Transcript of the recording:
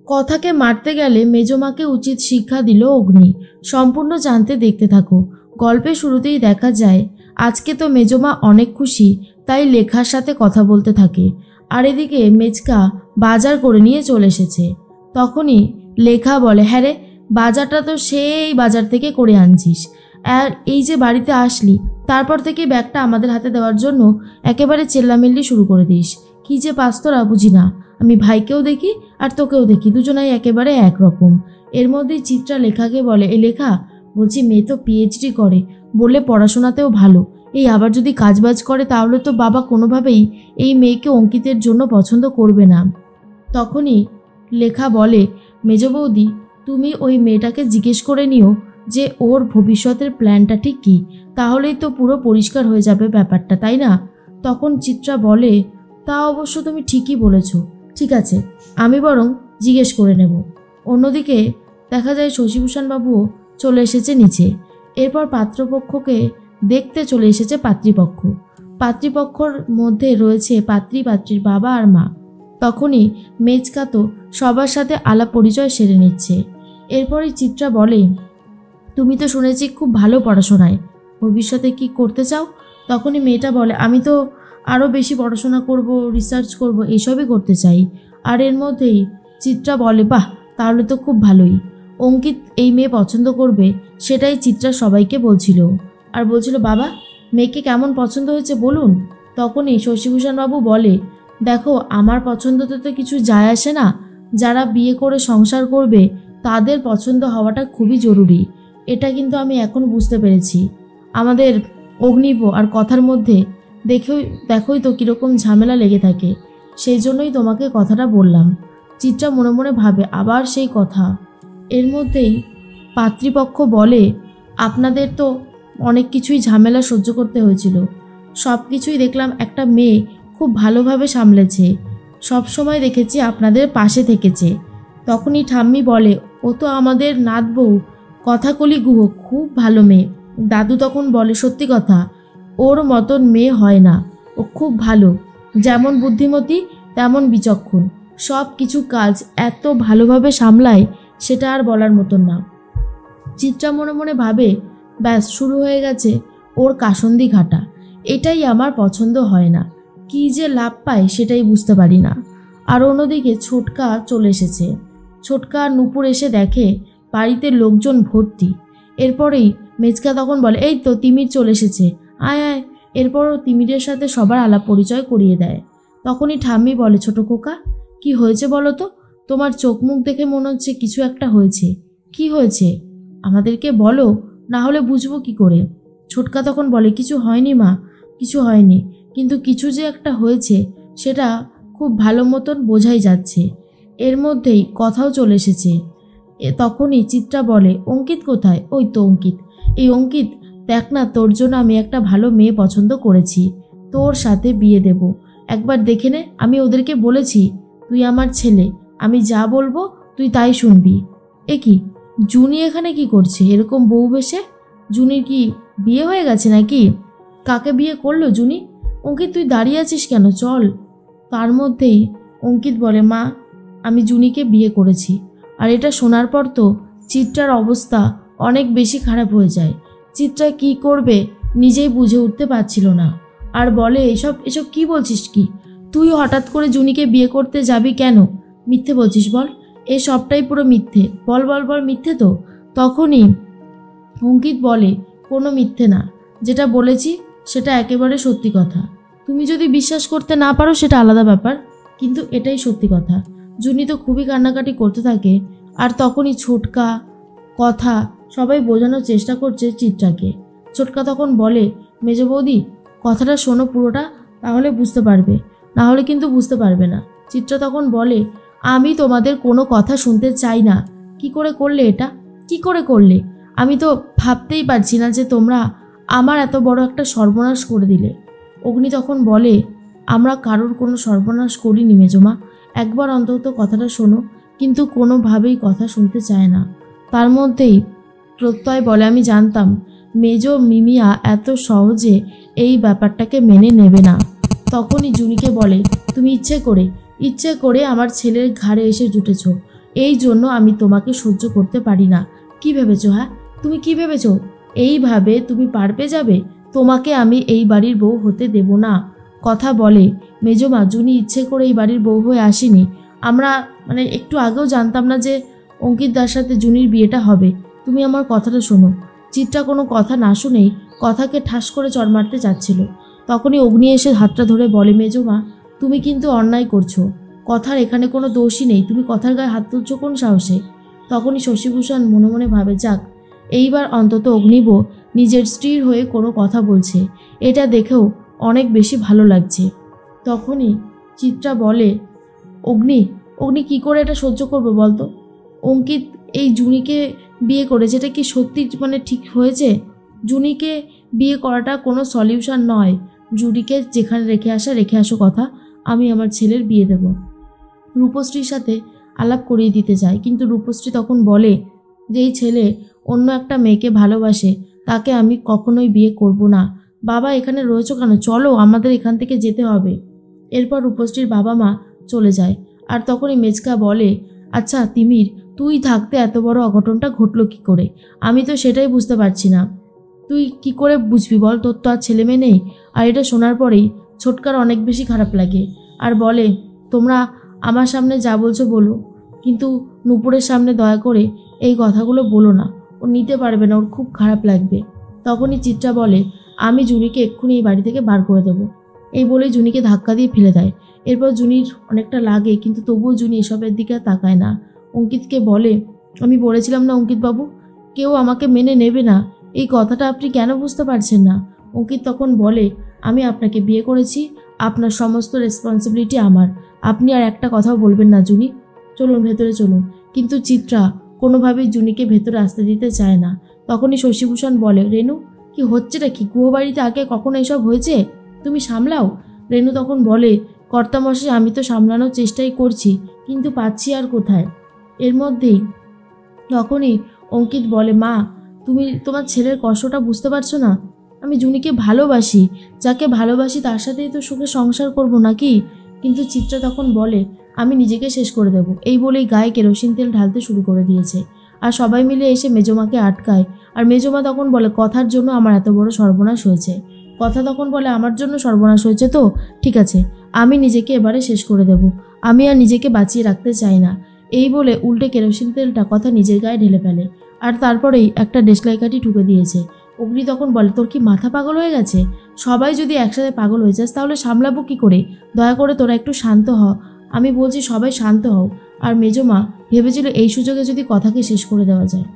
কথাকে মারতে গেলে মেজমাকে উচিত শিক্ষা দিল অগ্নি। সম্পূর্ণ জানতে দেখতে থাকো। গল্পের শুরুতেই দেখা যায় আজকে তো মেজমা অনেক খুশি, তাই লেখার সাথে কথা বলতে থাকে। আর এদিকে মেজকা বাজার করে নিয়ে চলে এসেছে। তখনই লেখা বলে, হ্যাঁ রে, বাজারটা তো সেই বাজার থেকে করে আনছিস, আর এই যে বাড়িতে আসলি তারপর থেকে ব্যাগটা আমাদের হাতে দেওয়ার জন্য একেবারে চেল্লামিল্লি শুরু করে দিস। কি যে পাস তোরা বুঝি না। আমি ভাইকেও দেখি আর তোকেও দেখি, দুজনাই একেবারে একরকম। এর মধ্যেই চিত্রা লেখাকে বলে, এ লেখা, বলছি মেয়ে তো পিএইচডি করে, বললে পড়াশোনাতেও ভালো, এই আবার যদি কাজবাজ করে তাহলে তো বাবা কোনোভাবেই এই মেয়েকে অঙ্কিতের জন্য পছন্দ করবে না। তখনই লেখা বলে, মেজ বৌদি, তুমি ওই মেয়েটাকে জিজ্ঞেস করে নিও যে ওর ভবিষ্যতের প্ল্যানটা ঠিক কী, তাহলেই তো পুরো পরিষ্কার হয়ে যাবে ব্যাপারটা, তাই না? তখন চিত্রা বলে, তা অবশ্য তুমি ঠিকই বলেছ, ঠিক আছে, আমি বরং জিজ্ঞেস করে নেব। অন্যদিকে দেখা যায় শশীভূষণবাবুও চলে এসেছে নিচে। এরপর পাত্রপক্ষকে দেখতে চলে এসেছে পাত্রীপক্ষ। পাত্রীপক্ষর মধ্যে রয়েছে পাত্রী, পাত্রীর বাবা আর মা। তখনই মেজকা তো সবার সাথে আলাপ পরিচয় সেরে নিচ্ছে। এরপরই চিত্রা বলে, তুমি তো শুনেছি খুব ভালো পড়াশোনায়, ভবিষ্যতে কি করতে চাও? তখনই মেয়েটা বলে, আমি তো আরও বেশি পড়াশোনা করব, রিসার্চ করব, এসবই করতে চাই। আর এর মধ্যেই চিত্রা বলে, বাহ, তাহলে তো খুব ভালোই, অঙ্কিত এই মেয়ে পছন্দ করবে, সেটাই চিত্রা সবাইকে বলছিল। আর বলছিল, বাবা, মেয়েকে কেমন পছন্দ হয়েছে বলুন। তখনই শশীভূষণবাবু বলে, দেখো, আমার পছন্দতে তো কিছু যায় আসে না, যারা বিয়ে করে সংসার করবে তাদের পছন্দ হওয়াটা খুবই জরুরি, এটা কিন্তু আমি এখন বুঝতে পেরেছি। আমাদের অগ্নিব আর কথার মধ্যে দেখোই তো কীরকম ঝামেলা লেগে থাকে, সেই জন্যই তোমাকে কথাটা বললাম। চিত্রা মনে মনে ভাবে, আবার সেই কথা। এর মধ্যেই পাত্রীপক্ষ বলে, আপনাদের তো অনেক কিছুই ঝামেলা সহ্য করতে হয়েছিল, সব কিছুই দেখলাম একটা মেয়ে খুব ভালোভাবে সামলেছে, সব সময় দেখেছি আপনাদের পাশে থেকেছে। তখনই ঠাম্মি বলে, ও তো আমাদের নাত বউ, কথাকলি গুহ, খুব ভালো মেয়ে। দাদু তখন বলে, সত্যি কথা, ওর মতন মেয়ে হয় না, ও খুব ভালো, যেমন বুদ্ধিমতী তেমন বিচক্ষণ, সব কিছু কাজ এত ভালোভাবে সামলায়, সেটা আর বলার মতন না। চিত্রা মনে মনে ভাবে, ব্যাস শুরু হয়ে গেছে ওর কাসন্দি ঘাটা, এটাই আমার পছন্দ হয় না, কি যে লাভ পায় সেটাই বুঝতে পারি না। আর অন্যদিকে ছোটকা চলে এসেছে। ছোটকা আর নুপুর এসে দেখে বাড়িতে লোকজন ভর্তি। এরপরেই মেজকা তখন বলে, এই তো তিমির চলে এসেছে, আয় আয়। এরপরও তিমিরের সাথে সবার আলাপ পরিচয় করিয়ে দেয়। তখনই ঠাম্মি বলে, ছোট খোকা, কি হয়েছে বলো তো? তোমার চোখ মুখ দেখে মনে হচ্ছে কিছু একটা হয়েছে। কি হয়েছে আমাদেরকে বলো, না হলে বুঝবো কি করে? ছোটকা তখন বলে, কিছু হয়নি মা, কিছু হয়নি, কিন্তু কিছু যে একটা হয়েছে সেটা খুব ভালো মতন বোঝাই যাচ্ছে। এর মধ্যেই কথাও চলে এসেছে। তখনই চিত্রা বলে, অঙ্কিত কোথায়? ওই তো অঙ্কিত। এই অঙ্কিত, দেখ না, তোর জন্য আমি একটা ভালো মেয়ে পছন্দ করেছি, তোর সাথে বিয়ে দেব, একবার দেখে নে। আমি ওদেরকে বলেছি তুই আমার ছেলে, আমি যা বলবো তুই তাই শুনবি। এ কি, জুনি এখানে কি করছে এরকম বউ বেশে? জুনির কি বিয়ে হয়ে গেছে নাকি? কাকে বিয়ে করলো জুনি? অঙ্কিত, তুই দাঁড়িয়ে আছিস কেন, চল। তার মধ্যেই অঙ্কিত বলে, মা, আমি জুনিকে বিয়ে করেছি। আর এটা শোনার পর তো চিত্রার অবস্থা অনেক বেশি খারাপ হয়ে যায়। চিত্রা কি করবে নিজেই বুঝে উঠতে পারছিল না। আর বলে, এসব কি বলছিস? কি তুই হঠাৎ করে জুনিকে বিয়ে করতে যাবি কেন? মিথ্যে বলছিস বল, এ সবটাই পুরো মিথ্যে, বল বল বল, মিথ্যে তো? তখনই অঙ্কিত বলে, কোনো মিথ্যে না, যেটা বলেছি সেটা একেবারে সত্যি কথা। তুমি যদি বিশ্বাস করতে না পারো সেটা আলাদা ব্যাপার, কিন্তু এটাই সত্যি কথা। জুনি তো খুবই কান্নাকাটি করতে থাকে। আর তখনই ছোটকা, কথা সবাই বোঝানোর চেষ্টা করছে চিত্রাকে। ছোটকা তখন বলে, মেজ বৌদি, কথাটা শোনো পুরোটা, তাহলে বুঝতে পারবে, না হলে কিন্তু বুঝতে পারবে না। চিত্রা তখন বলে, আমি তোমাদের কোনো কথা শুনতে চাই না। কি করে করলে এটা? কি করে করলে? আমি তো ভাবতেই পারছি না যে তোমরা আমার এত বড় একটা সর্বনাশ করে দিলে। অগ্নি তখন বলে, আমরা কারোর কোনো সর্বনাশ করিনি মেজমা, একবার অন্তত কথাটা শোনো। কিন্তু কোনোভাবেই কথা শুনতে চায় না। তার মধ্যেই প্রত্যয় বলে, আমি জানতাম মেজ মিমিয়া এত সহজে এই ব্যাপারটাকে মেনে নেবে না। তখনই জুনিকে বলে, তুমি ইচ্ছে করে আমার ছেলের ঘাড়ে এসে জুটেছ, এই জন্য আমি তোমাকে সহ্য করতে পারি না। কি ভেবেছো? হ্যাঁ, তুমি কি ভেবেছো এইভাবে তুমি পার পেয়ে যাবে? তোমাকে আমি এই বাড়ির বউ হতে দেব না। কথা বলে মেজমা, জুনি ইচ্ছে করে এই বাড়ির বউ হয়ে আসেনি। আমরা একটু আগেও জানতাম না যে অঙ্কিত দার সাথে জুনির বিয়েটা হবে। তুমি আমার কথাটা শোনো। চিত্রা কোনো কথা না শুনেই কথাকে ঠাস করে চড় মারতে চাচ্ছিল। তখনই অগ্নি এসে হাতটা ধরে বলে, মেজমা তুমি কিন্তু অন্যায় করছো। কথার এখানে কোনো দোষই নেই, তুমি কথার গায়ে হাত তুলছো কোন সাহসে? তখনই শশীভূষণ মনে মনে ভাবে, যাক এইবার অন্তত অগ্নিব নিজের স্ত্রীর হয়ে কোনো কথা বলছে, এটা দেখেও অনেক বেশি ভালো লাগছে। তখনই চিত্রা বলে, অগ্নি কি করে এটা সহ্য করবো বলতো? অঙ্কিত এই জুনিকে বিয়ে করেছে, এটা কি সত্যি ঠিক হয়েছে? জুনিকে বিয়ে করাটা কোনো সলিউশন নয়। জুনিকে যেখানে রেখে আসো কথা, আমি আমার ছেলের বিয়ে দেব। রূপশ্রীর সাথে আলাপ করিয়ে দিতে চায়, কিন্তু রূপশ্রী তখন বলে যে এই ছেলে অন্য একটা মেয়েকে ভালোবাসে, তাকে আমি কখনোই বিয়ে করব না। বাবা এখানে রয়েছো কেন? চলো, আমাদের এখান থেকে যেতে হবে। এরপর রূপশ্রীর বাবা মা চলে যায়। আর তখনই মেজকা বলে, আচ্ছা তিমির, তুই থাকতে এত বড় অঘটনটা ঘটলো কি করে? আমি তো সেটাই বুঝতে পারছি না। তুই কি করে বুঝবি বল? তোর তো আর ছেলে মেয়ে নেই। আর এটা শোনার পরেই ছোটকার অনেক বেশি খারাপ লাগে আর বলে, তোমরা আমার সামনে যা বলছো বলো, কিন্তু নূপুরের সামনে দয়া করে এই কথাগুলো বলো না। ও নিতে পারবে না, ওর খুব খারাপ লাগবে। তখনই চিত্রা বলে, আমি জুনিকে এক্ষুনি এই বাড়ি থেকে বার করে দেবো। এই বলেই জুনিকে ধাক্কা দিয়ে ফেলে দেয়। এরপর জুনির অনেকটা লাগে, কিন্তু তবুও জুনি এসবের দিকে তাকায় না। অঙ্কিতকে বলে, আমি বলেছিলাম না অঙ্কিত বাবু, কেউ আমাকে মেনে নেবে না। এই কথাটা আপনি কেন বুঝতে পারছেন না? অঙ্কিত তখন বলে, আমি আপনাকে বিয়ে করেছি, আপনার সমস্ত রেসপন্সিবিলিটি আমার। আপনি আর একটা কথাও বলবেন না জুনি, চলুন ভেতরে চলুন। কিন্তু চিত্রা কোনোভাবেই জুনিকে ভেতরে আসতে দিতে চায় না। তখনই শশীভূষণ বলে, রেনু কি হচ্ছেটা কি? গুহবাড়িতে আগে কখনো এসব হয়েছে? তুমি সামলাও। রেনু তখন বলে, কর্তামশাই আমি তো সামলানোর চেষ্টাই করছি, কিন্তু পাচ্ছি আর কোথায়। এর মধ্যেই তখনই অঙ্কিত বলে, মা তুমি তোমার ছেলের কষ্টটা বুঝতে পারছো না? আমি জুনিকে ভালোবাসি, যাকে ভালোবাসি তার সাথেই তো সুখে সংসার করব নাকি? কিন্তু চিত্রা তখন বলে, আমি নিজেকে শেষ করে দেব। এই বলেই গায়ে কেরোসিন তেল ঢালতে শুরু করে দিয়েছে। আর সবাই মিলে এসে মেজমাকে আটকায়। আর মেজমা তখন বলে, কথার জন্য আমার এত বড় সর্বনাশ হয়েছে। কথা তখন বলে, আমার জন্য সর্বনাশ হয়েছে তো ঠিক আছে, আমি নিজেকে এবারে শেষ করে দেব। আমি আর নিজেকে বাঁচিয়ে রাখতে চাই না। এই বলে উল্টে কেরোসিন তেলটা কথা নিজের গায়ে ঢেলে ফেলে। আর তারপরেই একটা দেশলাই কাঠি ঠুকে দিয়েছে। অগ্নি তখন বলে, তোর কি মাথা পাগল হয়ে গেছে? সবাই যদি একসাথে পাগল হয়ে যাস তাহলে সামলাবো কি করে? দয়া করে তোরা একটু শান্ত হ। আমি বলছি সবাই শান্ত হও। আর মেজমা ভেবেছিল এই সুযোগে যদি কথাকে শেষ করে দেওয়া যায়।